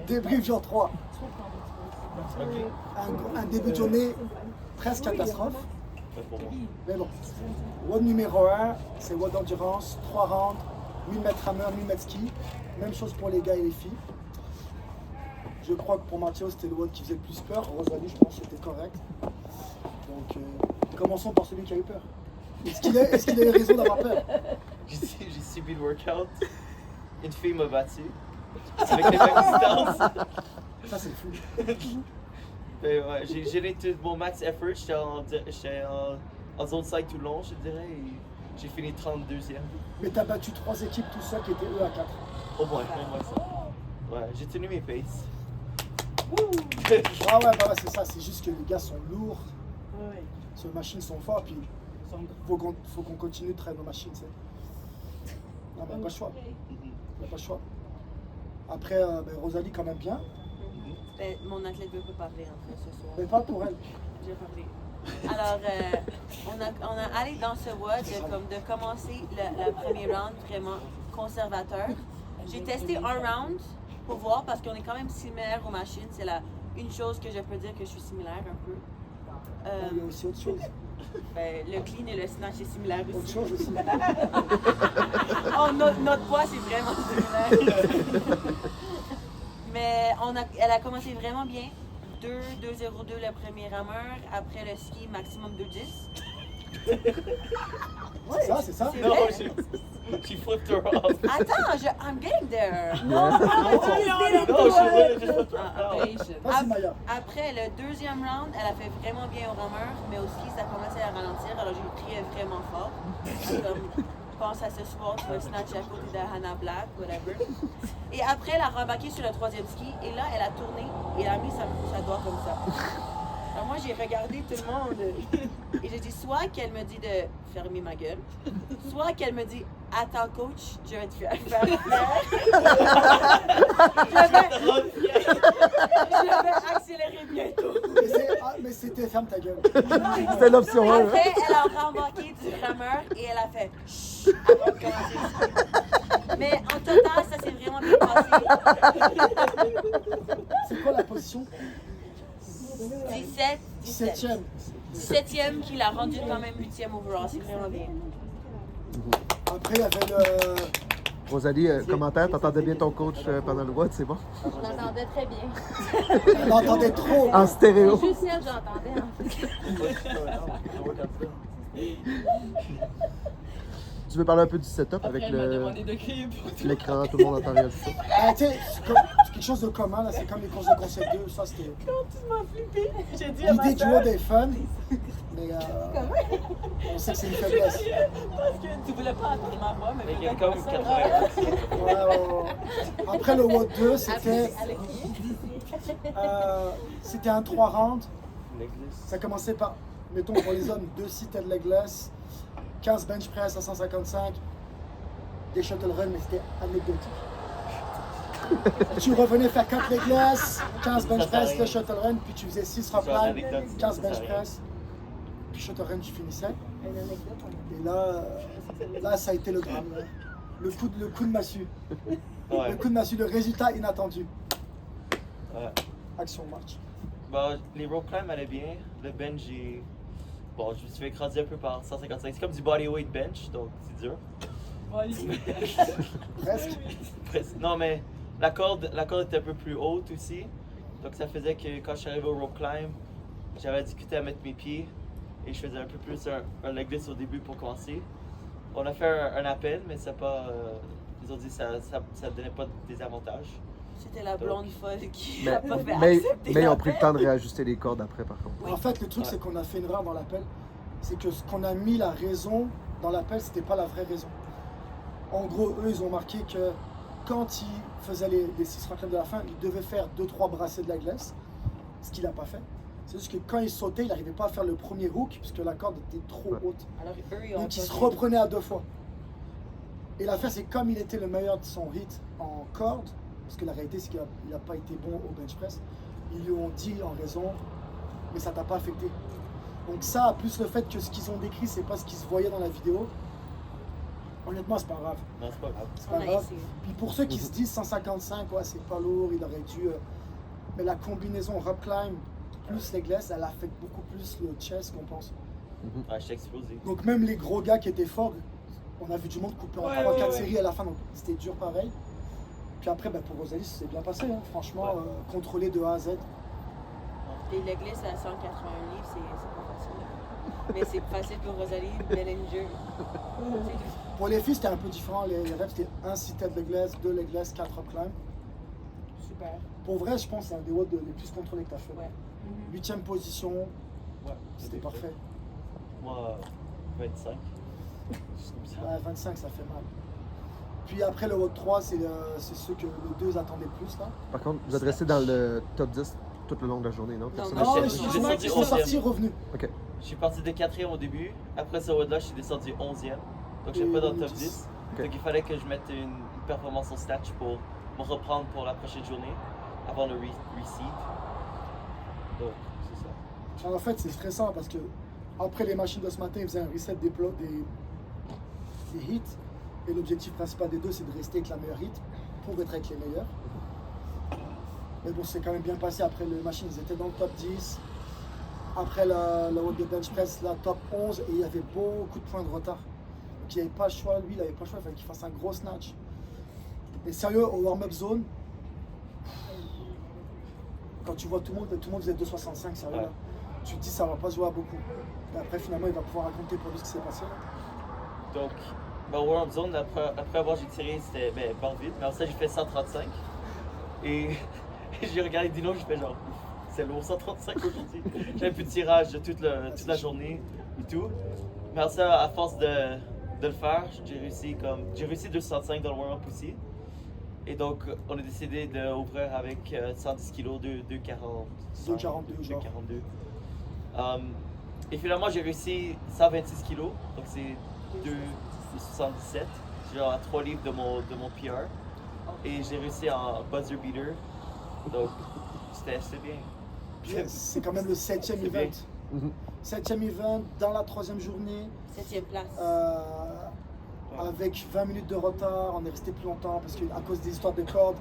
Débrief 3. Un début de journée presque catastrophe. Mais bon, WOD numéro 1, c'est WOD d'endurance, 3 rounds, 1000 mètres rameur, 1000 mètres ski. Même chose pour les gars et les filles. Je crois que pour Mathieu, c'était le WOD qui faisait le plus peur. Rosalie, je pense que c'était correct. Donc, commençons par celui qui a eu peur. Est-ce qu'il a eu raison d'avoir peur? J'ai subi le workout. Une fille m'a battu. Avec les mêmes distances. Ça, c'est fou. Ben, ouais, j'ai géré tout mon max effort. J'étais en zone 5 tout le long, je dirais. Et j'ai fini 32e. Mais t'as battu 3 équipes tout seul qui étaient eux à 4. Au moins ça. Ouais, j'ai tenu mes paces. Ah ouais, bah ouais, c'est ça. C'est juste que les gars sont lourds. Ces machines sont fortes. Puis faut qu'on continue de travailler nos machines. Non, mais pas le choix. Pas le choix. Après, Rosalie, quand même bien. Mon athlète ne peut pas parler en fait ce soir. Mais pas pour elle. J'ai parlé. Alors, on a allé dans ce WOD de commencer le premier round vraiment conservateur. J'ai testé un round pour voir parce qu'on est quand même similaire aux machines. C'est une chose que je peux dire que je suis similaire un peu. Il y a aussi autre chose. Le clean et le snatch est similaire aussi. Autre chose aussi. Oh, notre poids c'est vraiment similaire. Mais elle a commencé vraiment bien. 2-0-2 le premier rameur. Après le ski, maximum 2-10. C'est ça. C'est Non, vrai. she flipped her off. Attends, I'm getting there. No, she just flipped her off. Vas-y, Maya. Après le deuxième round, elle a fait vraiment bien au rameur, mais au ski, ça commençait à ralentir. Alors j'ai crié vraiment fort. Comme, pense à ce soir, tu vas snatch à côté de Hannah Black, whatever. Et après, elle a rembarqué sur le troisième ski, et là, elle a tourné, et elle a mis sa doigt comme ça. Alors moi, j'ai regardé tout le monde, et j'ai dit soit qu'elle me dit de fermer ma gueule, soit qu'elle me dit « Attends, coach, je vais te faire je vais accélérer bientôt. » Mais c'était ferme ta gueule. C'était l'option 1. Après, elle a rembarqué du rameur et elle a fait chut avant de commencer le ski. Mais en total, ça s'est vraiment bien passé. C'est quoi la position? 17e. 17e qui l'a rendu quand même 8e overall. C'est vraiment bien. Après, il y avait le... Rosalie, commentaire, t'entendais bien ton coach pendant le WOD, c'est bon? Je l'entendais très bien. On entendait trop. En stéréo. C'est juste elle, j'entendais en fait. Tu veux parler un peu du setup avec l'écran, tout le monde entend rien de ça? Tu sais, c'est quelque chose de commun, là. C'est comme les courses de concept 2. Ça, c'était... Quand tu m'as flippé, j'ai dit à ma L'idée du soeur, WOD est fun, mais on sait que c'est une faiblesse. parce que tu voulais pas attendre ma voix, mais Mais il y a peut-être comme pas 80. Ouais. Après le WOD 2, c'était un 3 rounds. Ça commençait par, mettons pour les hommes, 2 seated legless, 15 bench press à 155, des shuttle runs, mais c'était anecdotique. Tu revenais faire 4 legless, 15 bench press, le shuttle run, puis tu faisais 6 rock climb, 15 bench press, puis shuttle run, tu finissais. Et là, ça a été le drame. Là. Le coup de massue. Ouais. Le coup de massue, le résultat inattendu. Ouais. Action match. Bon, les rope climb allaient bien. Le bench, bon, je me suis fait écraser un peu par 155. C'est comme du bodyweight bench, donc c'est dur. Presque. Presque. Non, mais la corde était un peu plus haute aussi. Donc ça faisait que quand je suis arrivé au rope climb, j'avais discuté à mettre mes pieds. Et je faisais un peu plus un leg lift au début pour commencer. On a fait un appel, mais ça pas. Ils ont dit que ça ne donnait pas des avantages. C'était la blonde folle qui Mais, a pas fait mais accepter ils ont l'appel. pris le temps de réajuster les cordes après, par contre. En fait, le truc, c'est qu'on a fait une erreur dans l'appel. C'est que ce qu'on a mis la raison dans l'appel, c'était pas la vraie raison. En gros, eux, ils ont marqué que quand ils faisaient les 6 rock climbs de la fin, ils devaient faire 2-3 brassées de la glace, ce qu'il n'a pas fait. C'est juste que quand il sautait, il n'arrivait pas à faire le premier hook, puisque la corde était trop haute. Alors, eux, ils ont Donc il se pas- reprenait à 2 fois. Et l'affaire, c'est comme il était le meilleur de son hit en corde, parce que la réalité, c'est qu'il n'a pas été bon au bench press, ils lui ont dit en raison, mais ça t'a pas affecté. Donc ça, plus le fait que ce qu'ils ont décrit, c'est pas ce qui se voyait dans la vidéo, Honnêtement, c'est pas grave. Non, c'est pas grave. C'est On pas a grave. essayé. Puis pour ceux qui se disent 155, ouais, c'est pas lourd, il aurait dû. Mais la combinaison rock climb plus legless, elle affecte beaucoup plus le chest qu'on pense. Ouais, j'étais explosé. Donc même les gros gars qui étaient forts, on a vu du monde couper en 3-4 séries à la fin, donc c'était dur pareil. Puis après, bah, pour Rosalie, c'est bien passé, hein. Franchement, contrôlé de A à Z. Les legless à 180 livres, c'est pas facile. Mais c'est facile pour Rosalie, Bellinger. C'est tout. Pour les filles, c'était un peu différent. Les reps, c'était 1 seated legless, 2 legless, 4 rock climb. Super. Pour vrai, je pense que c'est un des watts les plus contrôlés que tu as fait. Ouais. 8ème position, Ouais, c'était parfait. Moi, 25. Juste comme ça. Ouais, 25, ça fait mal. Puis après, le WOD 3, c'est ceux que les deux attendaient le plus. Là. Par contre, vous êtes resté dans le top 10 tout le long de la journée, non? Personne Non, n'a Non, j'ai changé. descendu ils sont sortis 11e. revenus. Ok. Je suis parti de 4e au début. Après ce WOD-là, je suis descendu 11e. Donc, je suis pas dans le top 10. Ok. Donc, il fallait que je mette une performance au snatch pour me reprendre pour la prochaine journée avant le reseed. Donc, c'est ça. En fait, c'est stressant parce que après les machines de ce matin, ils faisaient un reset des hits. Et l'objectif principal des deux, c'est de rester avec la meilleure hit pour être avec les meilleurs. Mais bon, c'est quand même bien passé. Après les machines, ils étaient dans le top 10. Après la WOD de bench press, la top 11. Et il y avait beaucoup de points de retard. Donc il n'avait pas le choix. Lui, il n'avait pas le choix. Il fallait qu'il fasse un gros snatch. Et sérieux, au warm-up zone, quand tu vois tout le monde faisait 2,65, sérieux, Ouais. là, tu te dis ça va pas se jouer à beaucoup. Et après, finalement, il va pouvoir raconter pour lui ce qui s'est passé. Là. Donc, ben, warm-up zone, après avoir j'ai tiré, c'était barre vide. Mais après ça, j'ai fait 135. Et j'ai regardé Dino, j'ai fait genre, c'est lourd 135 aujourd'hui. J'avais plus de tirage de toute la journée et tout. Mais après ça, à force de le faire, j'ai réussi 265 dans le warm-up aussi. Et donc, on a décidé d'ouvrir avec 110 kg, 2,40. 2,42 genre. 2,42. Et finalement, j'ai réussi 126 kg, donc c'est 2,77. Genre à 3 livres de mon PR. Et j'ai réussi en buzzer beater. Donc, c'était bien. Puis, c'est quand même le 7e C'est bien. event. 7e event dans la 3e journée. 7e place. Avec 20 minutes de retard, on est resté plus longtemps parce qu'à cause des histoires de cordes.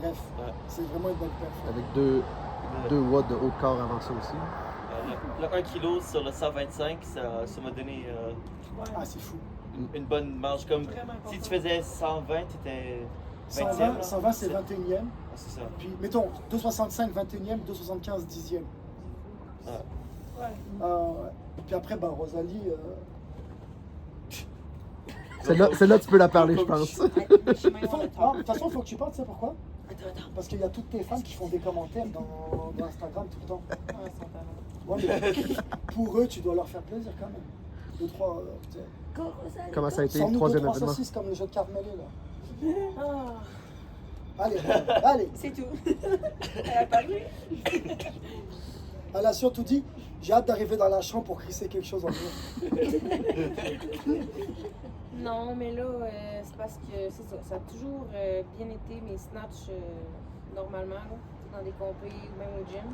Bref, Ouais. c'est vraiment une bonne perf. Avec deux watts de haut de corps avant ça aussi. Le 1 kg sur le 125, ça m'a donné Ah, c'est fou. une bonne marge. Comme si tu faisais 120, tu étais 20e. 120, c'est 21e. Ah, c'est ça. Puis, mettons, 2,65, 21e, 2,75, 10e. Ouais. Puis après, bah, Rosalie, Celle-là, tu peux la parler, je pense. de toute façon, il faut que tu parles, tu sais pourquoi? Attends. Parce qu'il y a toutes tes fans qui font des commentaires dans Instagram tout le temps. Ah, sans talent. Ouais, mais pour eux, tu dois leur faire plaisir quand même. 2, 3, tu sais. Comment ça a été Sans le nous 2, troisième 3 événement? saucisses comme le jeu de cartes mêlées, là. Ah, Allez, allez. c'est tout. Elle a parlé. Elle a surtout dit, j'ai hâte d'arriver dans la chambre pour crisser quelque chose en vrai. Non, mais là, c'est parce que c'est ça. Ça a toujours bien été mes snatchs normalement, là, dans des compés ou même au gym.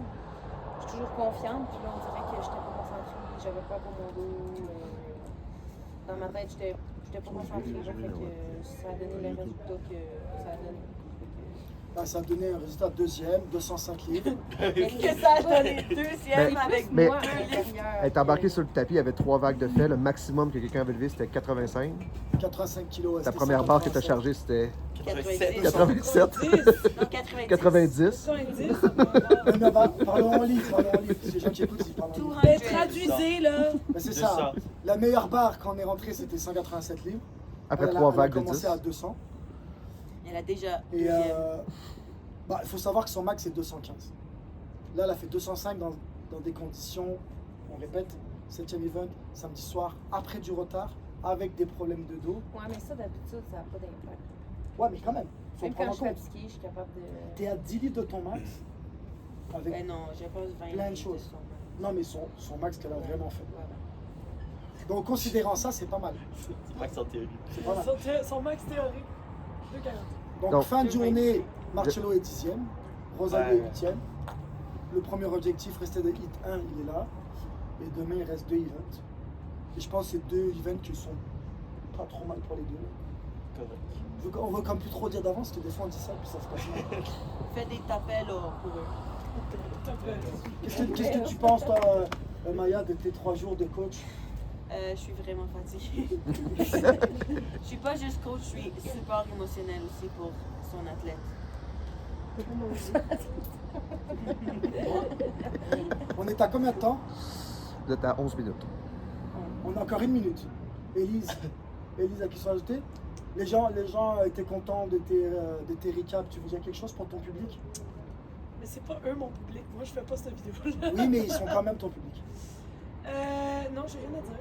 Je suis toujours confiante, puis là, on dirait que j'étais pas concentrée, j'avais peur pour mon dos. Dans ma tête, j'étais pas concentrée, là, fait que ça a donné le résultat que ça a donné. Là, ça a donné un résultat deuxième, 205 livres. Qu'est-ce que ça a donné? Deuxième avec mais- moi. À l'intérieur. Elle est embarquée sur le tapis, il y avait 3 vagues de fait. Le maximum que quelqu'un avait levé, c'était 85. 85 kilos. Ta première barre que tu as chargée, c'était 87. 87. Non, 90. 90. Mais parlons en livres, C'est les gens qui écoutent, ils parlent en livres. 200. Traduisez, là. Mais c'est 200. ça. La meilleure barre quand on est rentré, c'était 187 livres. Après Elle a- 3 elle a vagues de commencé 10. à 200. Elle a déjà Et deuxième. il faut savoir que son max c'est 215. Là, elle a fait 205 dans des conditions, on répète, 7e event, samedi soir, après du retard, avec des problèmes de dos. Ouais, mais ça, d'habitude, ça n'a pas d'impact. Ouais, mais quand même, faut Même prendre quand en je suis compte. fatiguée, je suis capable de. T'es à 10 litres de ton max. Avec... Ben non, je pense 20 Plein de livres choses. son max. Non, mais son max qu'elle a vraiment fait. Voilà. Donc, considérant ça, c'est pas mal. Max en théorie. C'est pas mal. Son max théorique. 2,40. Donc, Donc- fin de journée, Marcello est 10e, Rosalie Ouais. est 8e. Le premier objectif restait de hit 1, il est là. Et demain, il reste 2 events. Et je pense que c'est 2 events qui sont pas trop mal pour les deux. Correct. On veut comme plus trop dire d'avance, parce que des fois on dit ça, puis ça se passe mal. Fais des tapels là, pour eux. Qu'est-ce que tu penses, toi, Maya, de tes 3 jours de coach? Je suis vraiment fatiguée. Je suis pas juste coach, je suis support émotionnel aussi pour son athlète. On est à combien de temps? Vous êtes à 11 minutes. On a encore 1 minute. Élise, à qui sont ajoutés? Les gens étaient contents de tes recaps. Tu veux dire quelque chose pour ton public? Mais c'est pas eux mon public. Moi, je fais pas cette vidéo-là. Oui, mais ils sont quand même ton public. Non, j'ai rien à dire.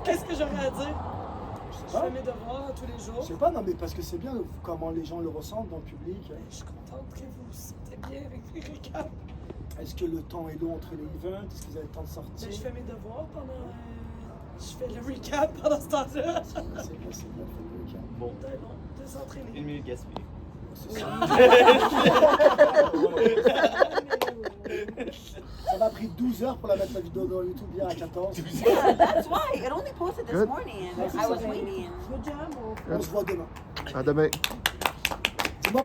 Qu'est-ce que j'aurais à dire? Je sais Je pas. fais mes devoirs tous les Je jours. sais pas, non, mais parce que c'est bien comment les gens le ressentent dans le public. Je suis contente que vous vous sentez bien avec les récaps. Est-ce que le temps est long entre les events? Est-ce que vous avez le temps de sortir? Mais je fais mes devoirs pendant. Je fais le recap pendant ce temps-là. C'est bien, faites le recap. Bon, C'est long de s'entraîner. 1 minute gaspillée. C'est ça. Ça m'a pris 12 heures pour la mettre la vidéo dans YouTube hier à 14. Yeah, that's why. It only posted this Good. morning. Yeah, I was waiting. Good job. On se voit demain. À demain.